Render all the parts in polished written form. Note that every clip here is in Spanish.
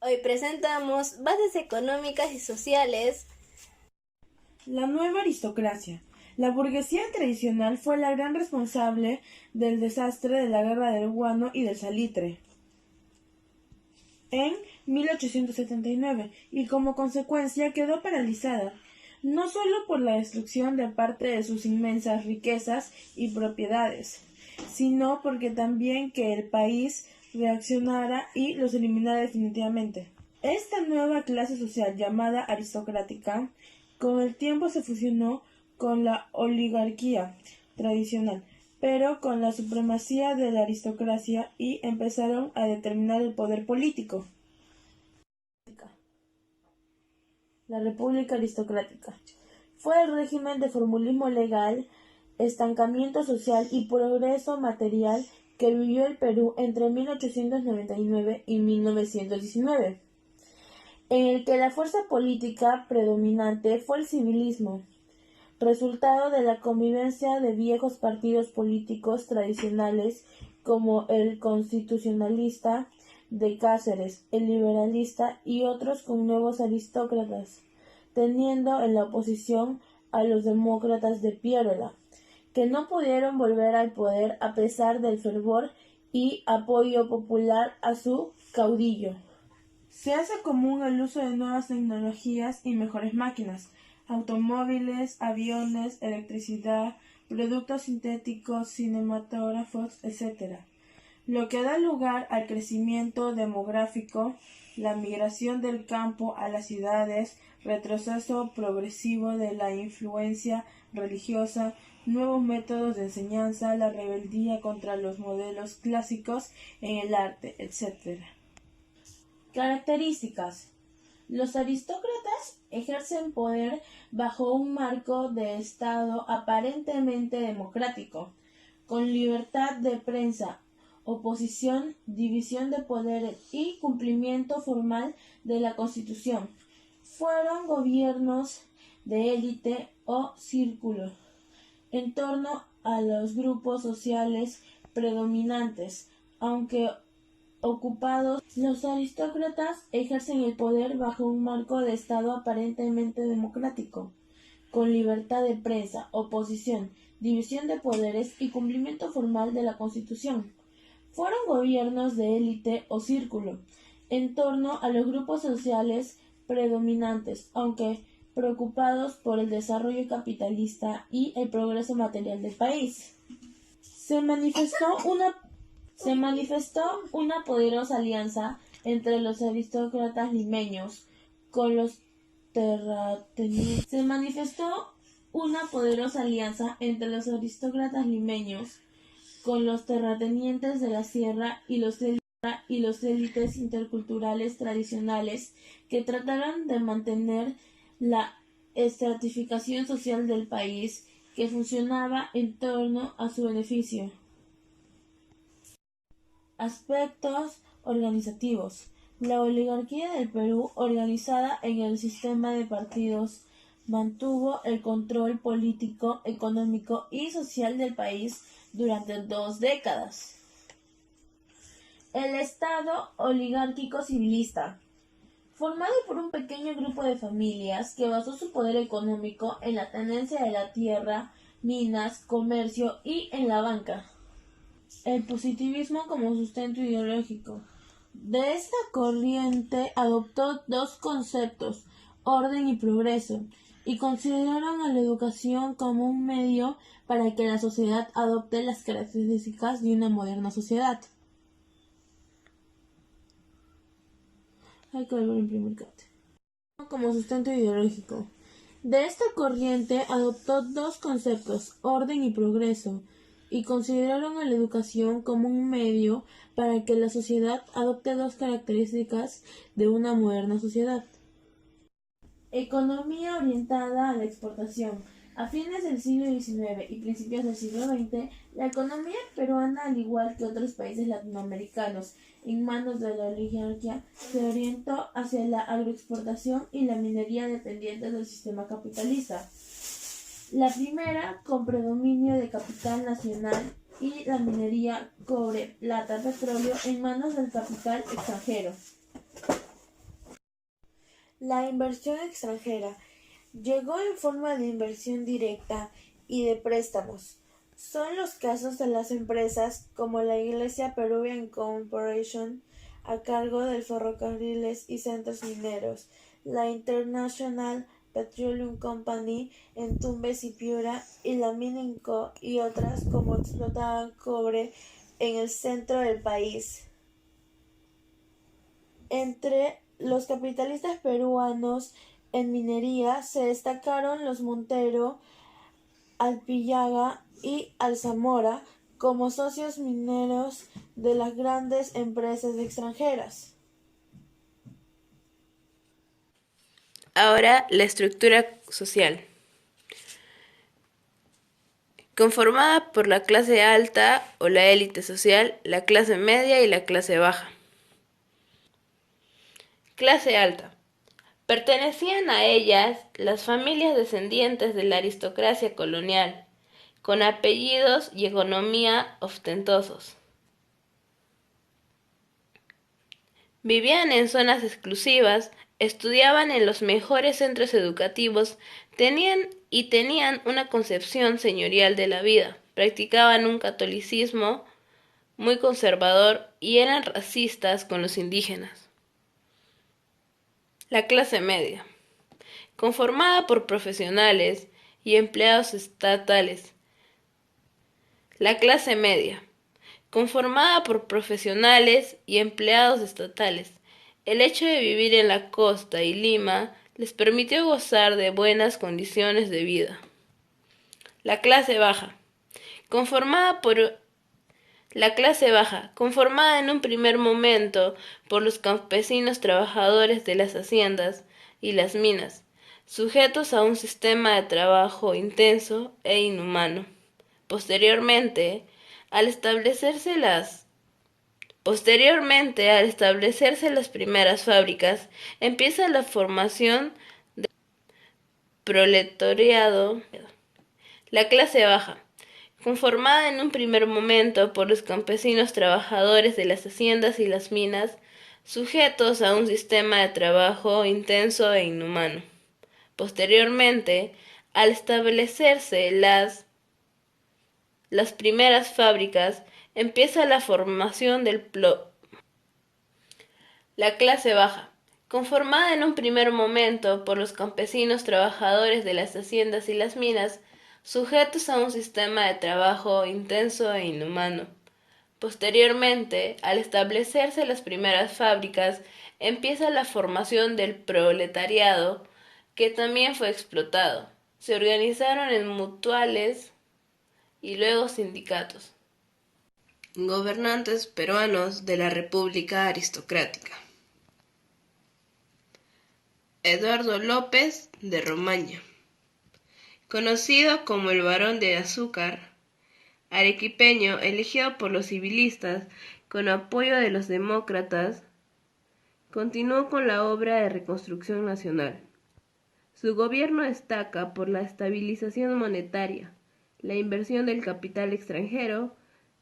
Hoy presentamos bases económicas y sociales. La nueva aristocracia. La burguesía tradicional fue la gran responsable del desastre de la Guerra del Guano y del Salitre en 1879 y como consecuencia quedó paralizada, no solo por la destrucción de parte de sus inmensas riquezas y propiedades, sino porque también que el país reaccionara y los eliminara definitivamente. Esta nueva clase social llamada aristocrática con el tiempo se fusionó con la oligarquía tradicional, pero con la supremacía de la aristocracia y empezaron a determinar el poder político. La República Aristocrática fue el régimen de formulismo legal, estancamiento social y progreso material que vivió el Perú entre 1899 y 1919, en el que la fuerza política predominante fue el civilismo, resultado de la convivencia de viejos partidos políticos tradicionales como el constitucionalista de Cáceres, el liberalista y otros con nuevos aristócratas, teniendo en la oposición a los demócratas de Piérola, que no pudieron volver al poder a pesar del fervor y apoyo popular a su caudillo. Se hace común el uso de nuevas tecnologías y mejores máquinas, automóviles, aviones, electricidad, productos sintéticos, cinematógrafos, etc., lo que da lugar al crecimiento demográfico, la migración del campo a las ciudades, retroceso progresivo de la influencia religiosa, nuevos métodos de enseñanza, la rebeldía contra los modelos clásicos en el arte, etc. Características. Los aristócratas ejercen poder bajo un marco de Estado aparentemente democrático, con libertad de prensa, oposición, división de poderes y cumplimiento formal de la Constitución. Fueron gobiernos de élite o círculo en torno a los grupos sociales predominantes, aunque ocupados, los aristócratas ejercen el poder bajo un marco de Estado aparentemente democrático, con libertad de prensa, oposición, división de poderes y cumplimiento formal de la Constitución. Fueron gobiernos de élite o círculo, en torno a los grupos sociales predominantes, aunque preocupados por el desarrollo capitalista y el progreso material del país. Se manifestó una poderosa alianza entre los aristócratas limeños con los terratenientes. Se manifestó una poderosa alianza entre los aristócratas limeños con los terratenientes de la sierra y los élites interculturales tradicionales que trataron de mantener la estratificación social del país que funcionaba en torno a su beneficio. Aspectos organizativos. La oligarquía del Perú, organizada en el sistema de partidos, mantuvo el control político, económico y social del país durante 2 décadas. El Estado oligárquico civilista, formado por un pequeño grupo de familias que basó su poder económico en la tenencia de la tierra, minas, comercio y en la banca. El positivismo como sustento ideológico. De esta corriente adoptó dos conceptos, orden y progreso, y consideraron a la educación como un medio para que la sociedad adopte las características de una moderna sociedad. Hay que volver a imprimir como sustento ideológico. De esta corriente adoptó dos conceptos, orden y progreso, y consideraron a la educación como un medio para que la sociedad adopte dos características de una moderna sociedad. Economía orientada a la exportación. A fines del siglo XIX y principios del siglo XX, la economía peruana, al igual que otros países latinoamericanos en manos de la oligarquía, se orientó hacia la agroexportación y la minería dependientes del sistema capitalista. La primera con predominio de capital nacional y la minería, cobre, plata, petróleo en manos del capital extranjero. La inversión extranjera llegó en forma de inversión directa y de préstamos. Son los casos de las empresas como la Iglesia Peruvian Corporation a cargo de ferrocarriles y centros mineros, la International Petroleum Company en Tumbes y Piura y la Mininco y otras como explotaban cobre en el centro del país. Entre los capitalistas peruanos en minería se destacaron los Montero, Alpillaga y Alzamora como socios mineros de las grandes empresas extranjeras. Ahora, la estructura social. Conformada por la clase alta o la élite social, la clase media y la clase baja. Clase alta. Pertenecían a ellas las familias descendientes de la aristocracia colonial, con apellidos y economía ostentosos. Vivían en zonas exclusivas, estudiaban en los mejores centros educativos, tenían una concepción señorial de la vida, practicaban un catolicismo muy conservador y eran racistas con los indígenas. La clase media, conformada por profesionales y empleados estatales. La clase media, conformada por profesionales y empleados estatales. El hecho de vivir en la costa y Lima les permitió gozar de buenas condiciones de vida. La clase baja, conformada en un primer momento por los campesinos trabajadores de las haciendas y las minas, sujetos a un sistema de trabajo intenso e inhumano. Posteriormente, al establecerse las primeras fábricas, empieza la formación del proletariado. La clase baja, conformada en un primer momento por los campesinos trabajadores de las haciendas y las minas, sujetos a un sistema de trabajo intenso e inhumano. Posteriormente, al establecerse las primeras fábricas, empieza la formación del La clase baja, conformada en un primer momento por los campesinos trabajadores de las haciendas y las minas, sujetos a un sistema de trabajo intenso e inhumano. Posteriormente, al establecerse las primeras fábricas, empieza la formación del proletariado, que también fue explotado. Se organizaron en mutuales y luego sindicatos. Gobernantes peruanos de la República Aristocrática. Eduardo López de Romaña, conocido como el Barón de Azúcar, arequipeño elegido por los civilistas con apoyo de los demócratas, continuó con la obra de reconstrucción nacional. Su gobierno destaca por la estabilización monetaria, la inversión del capital extranjero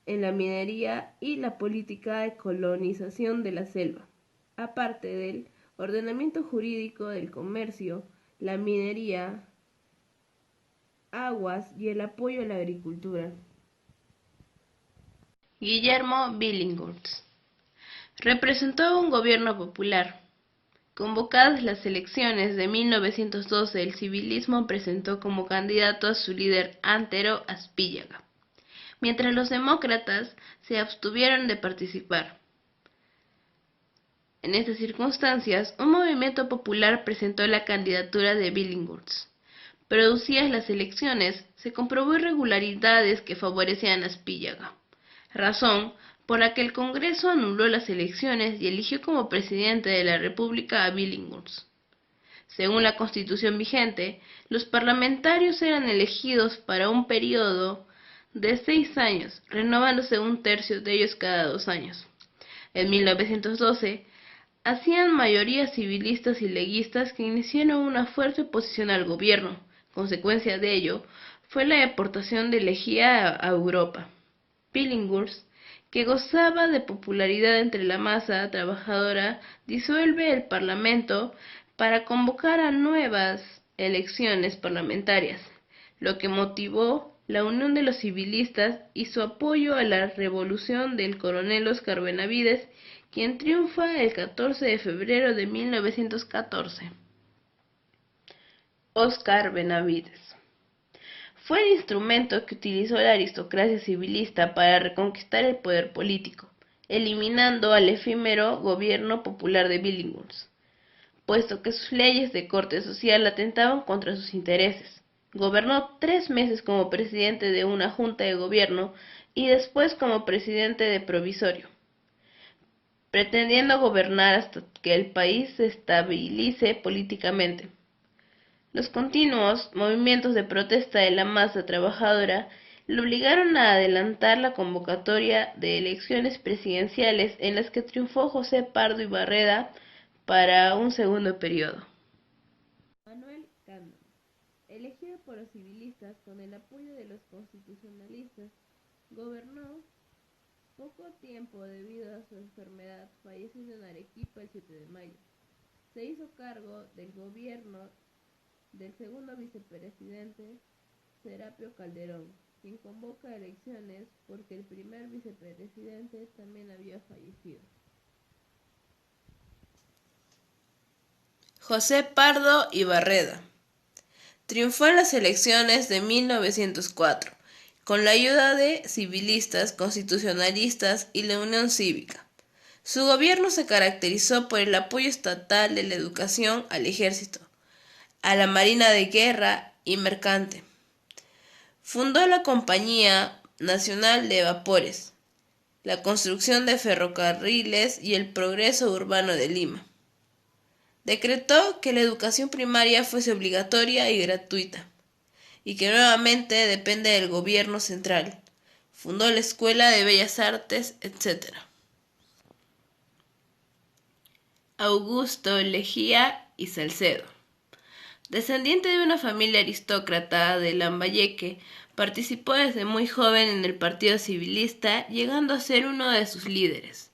en la minería y la política de colonización de la selva, aparte del ordenamiento jurídico del comercio, la minería, aguas y el apoyo a la agricultura. Guillermo Billinghurst representó un gobierno popular. Convocadas las elecciones de 1912, el civilismo presentó como candidato a su líder Antero Aspíllaga, mientras los demócratas se abstuvieron de participar. En estas circunstancias, un movimiento popular presentó la candidatura de Billinghurst. Producidas las elecciones, se comprobó irregularidades que favorecían a Aspíllaga, razón por la que el Congreso anuló las elecciones y eligió como presidente de la República a Billinghurst. Según la Constitución vigente, los parlamentarios eran elegidos para un periodo de 6 años, renovándose un tercio de ellos cada 2 años. En 1912, hacían mayoría civilistas y leguistas que iniciaron una fuerte oposición al gobierno. Consecuencia de ello fue la deportación de Lejía a Europa. Billinghurst, que gozaba de popularidad entre la masa trabajadora, disuelve el parlamento, para convocar a nuevas elecciones parlamentarias, lo que motivó la unión de los civilistas y su apoyo a la revolución del coronel Óscar Benavides, quien triunfa el 14 de febrero de 1914. Óscar Benavides fue el instrumento que utilizó la aristocracia civilista para reconquistar el poder político, eliminando al efímero gobierno popular de Billinghurst, puesto que sus leyes de corte social atentaban contra sus intereses. Gobernó 3 meses como presidente de una junta de gobierno y después como presidente de provisorio, pretendiendo gobernar hasta que el país se estabilice políticamente. Los continuos movimientos de protesta de la masa trabajadora le obligaron a adelantar la convocatoria de elecciones presidenciales en las que triunfó José Pardo y Barreda para un segundo periodo. Manuel Cándamo, elegido por los civilistas con el apoyo de los constitucionalistas, gobernó poco tiempo debido a su enfermedad, falleciendo en Arequipa el 7 de mayo. Se hizo cargo del gobierno del segundo vicepresidente Serapio Calderón, quien convoca elecciones porque el primer vicepresidente también había fallecido. José Pardo y Barreda triunfó en las elecciones de 1904 con la ayuda de civilistas, constitucionalistas y la Unión Cívica. Su gobierno se caracterizó por el apoyo estatal de la educación al ejército, a la marina de guerra y mercante. Fundó la Compañía Nacional de Vapores, la construcción de ferrocarriles y el progreso urbano de Lima. Decretó que la educación primaria fuese obligatoria y gratuita, y que nuevamente depende del gobierno central. Fundó la Escuela de Bellas Artes, etc. Augusto Lejía y Salcedo, descendiente de una familia aristócrata de Lambayeque, participó desde muy joven en el Partido Civilista, llegando a ser uno de sus líderes.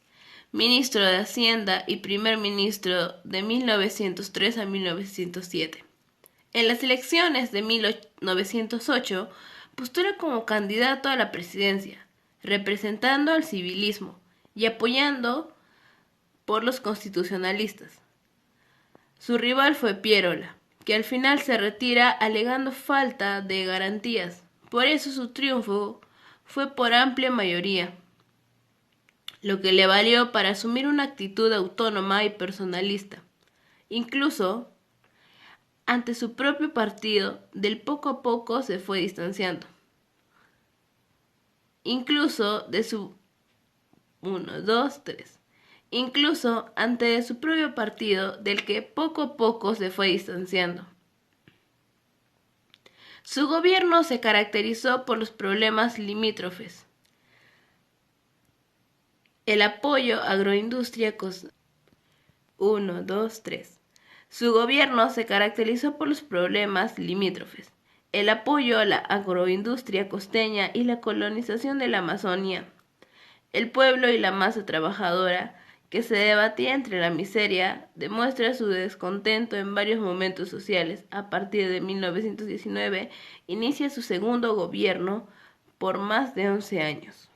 Ministro de Hacienda y primer ministro de 1903 a 1907. En las elecciones de 1908 postula como candidato a la presidencia, representando al civilismo y apoyando por los constitucionalistas. Su rival fue Pierola, que al final se retira alegando falta de garantías. Por eso su triunfo fue por amplia mayoría, lo que le valió para asumir una actitud autónoma y personalista. Incluso ante su propio partido, del poco a poco se fue distanciando. Incluso ante su propio partido, del que poco a poco se fue distanciando. Su gobierno se caracterizó por los problemas limítrofes. El apoyo a agroindustria Su gobierno se caracterizó por los problemas limítrofes, el apoyo a la agroindustria costeña y la colonización de la Amazonía. El pueblo y la masa trabajadora, que se debatía entre la miseria, demuestra su descontento en varios momentos sociales. A partir de 1919, inicia su segundo gobierno por más de 11 años.